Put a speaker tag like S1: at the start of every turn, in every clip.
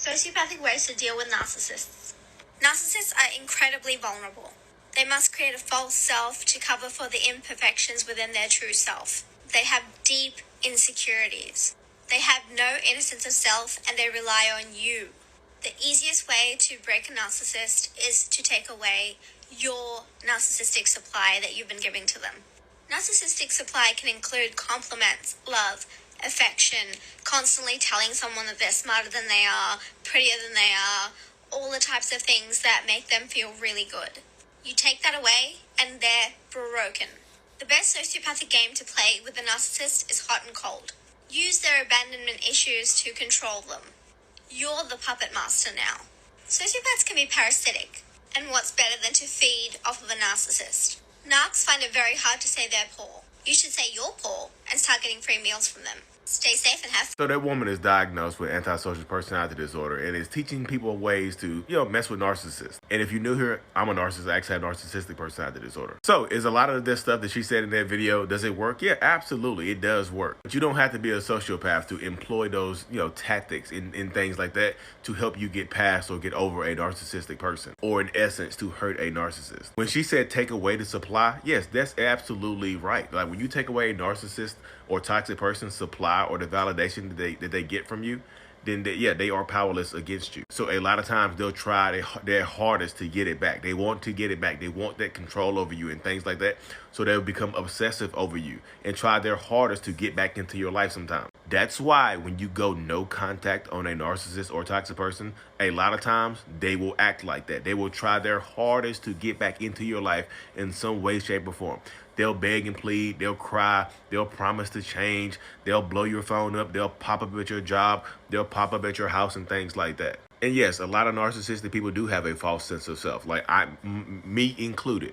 S1: Sociopathic ways to deal with narcissists. Narcissists are incredibly vulnerable. They must create a false self to cover for the imperfections within their true self. They have deep insecurities. They have no innocence of self and they rely on you. The easiest way to break a narcissist is to take away your narcissistic supply that you've been giving to them. Narcissistic supply can include compliments, love, affection, constantly telling someone that they're smarter than they are, prettier than they are, all the types of things that make them feel really good. You take that away and they're broken. The best sociopathic game to play with a narcissist is hot and cold. Use their abandonment issues to control them. You're the puppet master now. Sociopaths can be parasitic, and what's better than to feed off of a narcissist? Narcs find it very hard to say they're poor. You should say you're poor and start getting free meals from them. Stay safe and have fun.
S2: So that woman is diagnosed with antisocial personality disorder and is teaching people ways to, mess with narcissists. And if you're new here, I'm a narcissist. I actually have narcissistic personality disorder. So is a lot of this stuff that she said in that video, does it work? Yeah, absolutely. It does work. But you don't have to be a sociopath to employ those, tactics in things like that to help you get past or get over a narcissistic person, or in essence, to hurt a narcissist. When she said take away the supply, yes, that's absolutely right. Like when you take away a narcissist or toxic person's supply or the validation that they get from you, then they are powerless against you. So a lot of times they'll try their hardest to get it back. They want to get it back. They want that control over you and things like that. So they'll become obsessive over you and try their hardest to get back into your life sometimes. That's why when you go no contact on a narcissist or toxic person, a lot of times they will act like that. They will try their hardest to get back into your life in some way, shape, or form. They'll beg and plead, they'll cry, they'll promise to change, they'll blow your phone up, they'll pop up at your job, they'll pop up at your house and things like that. And yes, a lot of narcissistic people do have a false sense of self, like me included.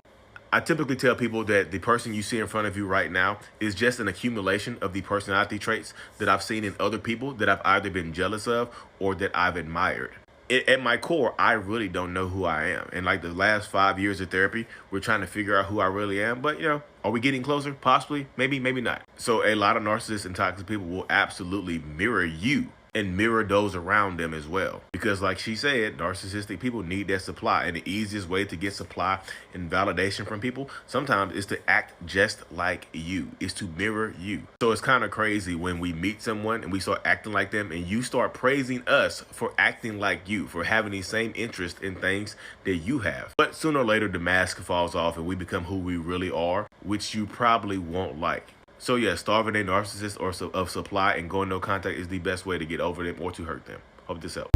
S2: I typically tell people that the person you see in front of you right now is just an accumulation of the personality traits that I've seen in other people that I've either been jealous of or that I've admired. At my core, I really don't know who I am. And like the last 5 years of therapy, we're trying to figure out who I really am. But, are we getting closer? Possibly, maybe not. So a lot of narcissists and toxic people will absolutely mirror you and mirror those around them as well. Because like she said, narcissistic people need that supply. And the easiest way to get supply and validation from people sometimes is to act just like you, is to mirror you. So it's kind of crazy when we meet someone and we start acting like them and you start praising us for acting like you, for having the same interest in things that you have. But sooner or later, the mask falls off and we become who we really are, which you probably won't like. So yeah, starving a narcissist or of supply and going no contact is the best way to get over them or to hurt them. Hope this helps.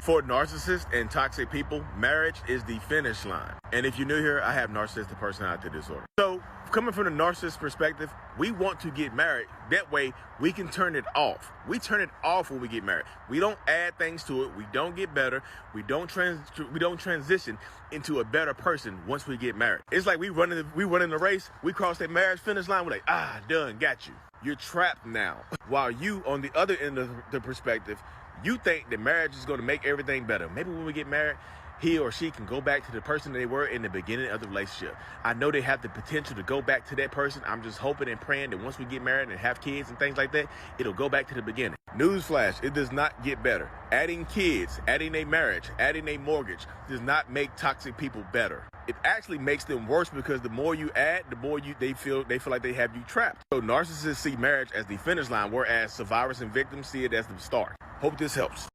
S2: For narcissists and toxic people, marriage is the finish line. And if you're new here, I have narcissistic personality disorder. So coming from the narcissist perspective, we want to get married. That way we can turn it off. We turn it off when we get married. We don't add things to it. We don't get better. We don't transition into a better person once we get married. It's like we running the race. We cross that marriage finish line. We're like, done, got you. You're trapped now. While you, on the other end of the perspective, you think that marriage is going to make everything better. Maybe when we get married, he or she can go back to the person they were in the beginning of the relationship. I know they have the potential to go back to that person. I'm just hoping and praying that once we get married and have kids and things like that, it'll go back to the beginning. Newsflash, it does not get better. Adding kids, adding a marriage, adding a mortgage does not make toxic people better. It actually makes them worse because the more you add, the more they feel like they have you trapped. So narcissists see marriage as the finish line, whereas survivors and victims see it as the start. Hope this helps.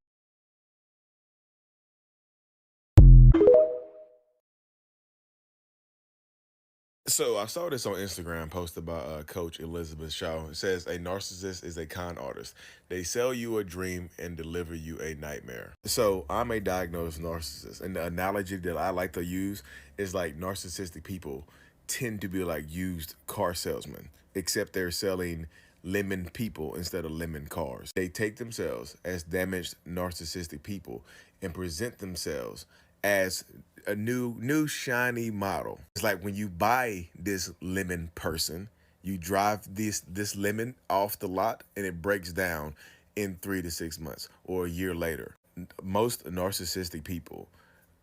S2: So I saw this on Instagram posted by Coach Elizabeth Shaw. It says a narcissist is a con artist. They sell you a dream and deliver you a nightmare. So I'm a diagnosed narcissist. And the analogy that I like to use is like narcissistic people tend to be like used car salesmen, except they're selling lemon people instead of lemon cars. They take themselves as damaged narcissistic people and present themselves as a new shiny model. It's like when you buy this lemon person, you drive this lemon off the lot and it breaks down in 3 to 6 months or a year later. Most narcissistic people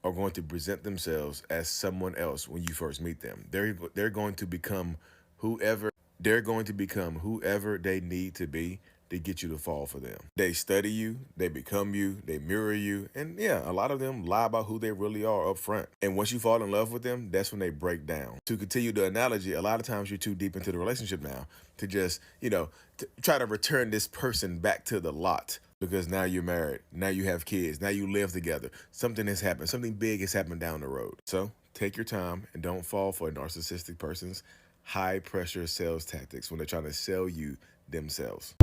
S2: are going to present themselves as someone else when you first meet them. They're going to become whoever they need to be to get you to fall for them. They study you, they become you, they mirror you, and yeah, a lot of them lie about who they really are up front. And once you fall in love with them, that's when they break down. To continue the analogy, a lot of times you're too deep into the relationship now to just, to try to return this person back to the lot. Because now you're married, now you have kids, now you live together. Something has happened, something big has happened down the road. So take your time and don't fall for a narcissistic person's high pressure sales tactics when they're trying to sell you themselves.